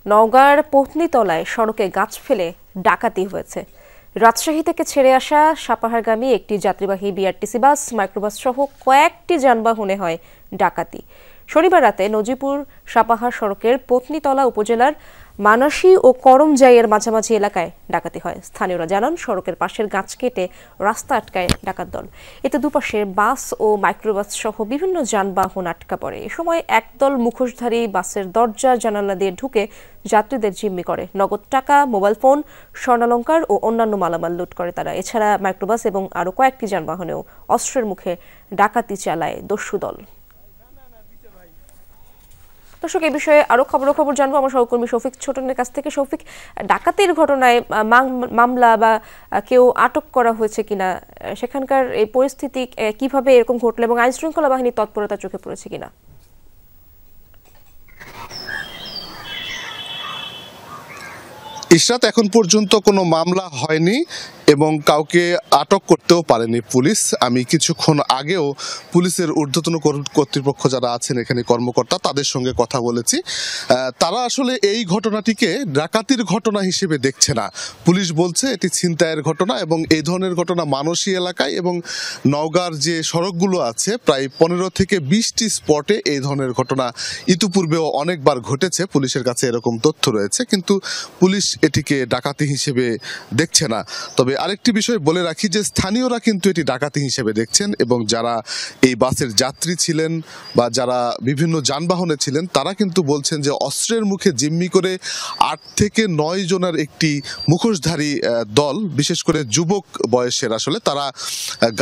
নওগাঁর পত্নীতলায় সড়কে গাছ ফেলে ডাকাতি হয়েছে। রাজশাহী থেকে ছেড়ে আসা সাপাহারগামী একটি যাত্রীবাহী বিআরটিসি বাস, মাইক্রোবাস সহ কয়েকটি যানবাহনে হয় ডাকাতি। শনিবার রাতে নজিপুর সাপাহার সড়কের পত্নীতলা উপজেলার মানাসী ও করমজাইয়ের মাঝামাঝি এলাকায় ডাকাতি হয়। স্থানীয়রা জানান, সড়কের পাশের গাছ কেটে রাস্তা আটকায় ডাকাত দল। এতে দুপাশে বাস ও মাইক্রোবাস সহ বিভিন্ন যানবাহন আটকা পড়ে। এ সময় একদল মুখোশধারী বাসের দরজা জানালা দিয়ে ঢুকে যাত্রীদের জিম্মি করে। নগদ টাকা, মোবাইল ফোন, স্বর্ণালংকার ও অন্যান্য মালামাল লুট করে তারা। এছাড়া মাইক্রোবাস এবং আরও কয়েকটি যানবাহনেও অস্ত্রের মুখে ডাকাতি চালায় দস্যু দল। দর্শক, এই বিষয়ে আরো খবর জানবো আমার সহকর্মী শফিক ছোটনের কাছ থেকে। শফিক, ডাকাতির ঘটনায় মামলা বা কেউ আটক করা হয়েছে কিনা, সেখানকার এই পরিস্থিতি কিভাবে এরকম ঘটলো এবং আইন শৃঙ্খলা বাহিনীর তৎপরতা চোখে পড়েছে কিনা? ইশরাত, এখন পর্যন্ত কোনো মামলা হয়নি এবং কাউকে আটক করতেও পারেনি পুলিশ। আমি কিছুক্ষণ আগেও পুলিশের ঊর্ধ্বতন কর্তৃপক্ষ যারা আছেন এখানে কর্মকর্তা, তাদের সঙ্গে কথা বলেছি। তারা আসলে এই ঘটনাটিকে ডাকাতির ঘটনা হিসেবে দেখছে না। পুলিশ বলছে এটি ছিনতাইয়ের ঘটনা এবং এই ধরনের ঘটনা মানসী এলাকায় এবং নওগাঁর যে সড়কগুলো আছে প্রায় 15 থেকে 20টি স্পটে এই ধরনের ঘটনা ইতিপূর্বেও অনেকবার ঘটেছে। পুলিশের কাছে এরকম তথ্য রয়েছে, কিন্তু পুলিশ এটিকে ডাকাতি হিসেবে দেখছে না। তবে আরেকটি বিষয় বলে রাখি যে স্থানীয়রা কিন্তু এটি ডাকাতি হিসেবে দেখছেন এবং যারা এই বাসের যাত্রী ছিলেন বা যারা বিভিন্ন যানবাহনে ছিলেন তারা কিন্তু বলছেন যে অস্ত্রের মুখে জিম্মি করে 8 থেকে 9 জনের একটি মুখোশধারী দল, বিশেষ করে যুবক বয়সের, আসলে তারা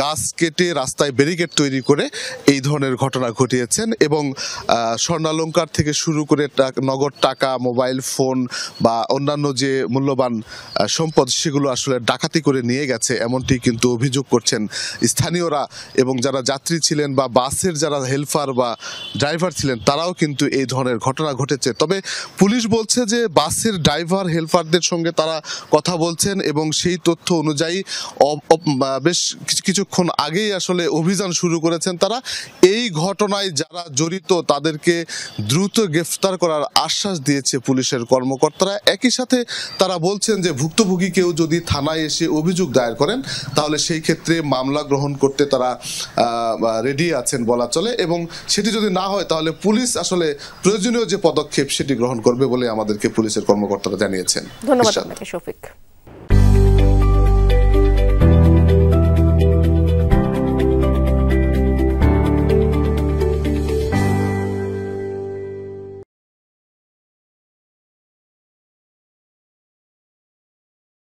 গাছ কেটে রাস্তায় ব্যারিকেড তৈরি করে এই ধরনের ঘটনা ঘটিয়েছেন এবং স্বর্ণালংকার থেকে শুরু করে নগদ টাকা, মোবাইল ফোন বা অন্যান্য যে মূল্যবান সম্পদ সেগুলো আসলে ডাকাতি করে নিয়ে গেছে, এমনটি কিন্তু অভিযোগ করছেন স্থানীয়রা। এবং যারা যাত্রী ছিলেন বা বাসের যারা হেল্পার বা ড্রাইভার ছিলেন তারাও কিন্তু এই ধরনের ঘটনা ঘটেছে। তবে পুলিশ বলছে যে বাসের ড্রাইভার হেল্পারদের সঙ্গে তারা কথা বলছেন এবং সেই তথ্য অনুযায়ী বেশ কিছুক্ষণ আগেই আসলে অভিযান শুরু করেছেন তারা। এই ঘটনায় যারা জড়িত তাদেরকে দ্রুত গ্রেফতার করার আশ্বাস দিয়েছে পুলিশের কর্মকর্তারা। একই সাথে তারা বলছেন যে ভুক্তভোগী কেউ যদি থানায় এসে অভিযোগ দায়ের করেন তাহলে সেই ক্ষেত্রে মামলা গ্রহণ করতে তারা রেডি আছেন বলা চলে, এবং সেটি যদি না হয় তাহলে পুলিশ আসলে প্রয়োজনীয় যে পদক্ষেপ সেটি গ্রহণ করবে বলে আমাদেরকে পুলিশের কর্মকর্তারা জানিয়েছেন। ধন্যবাদ আপনাকে শফিক।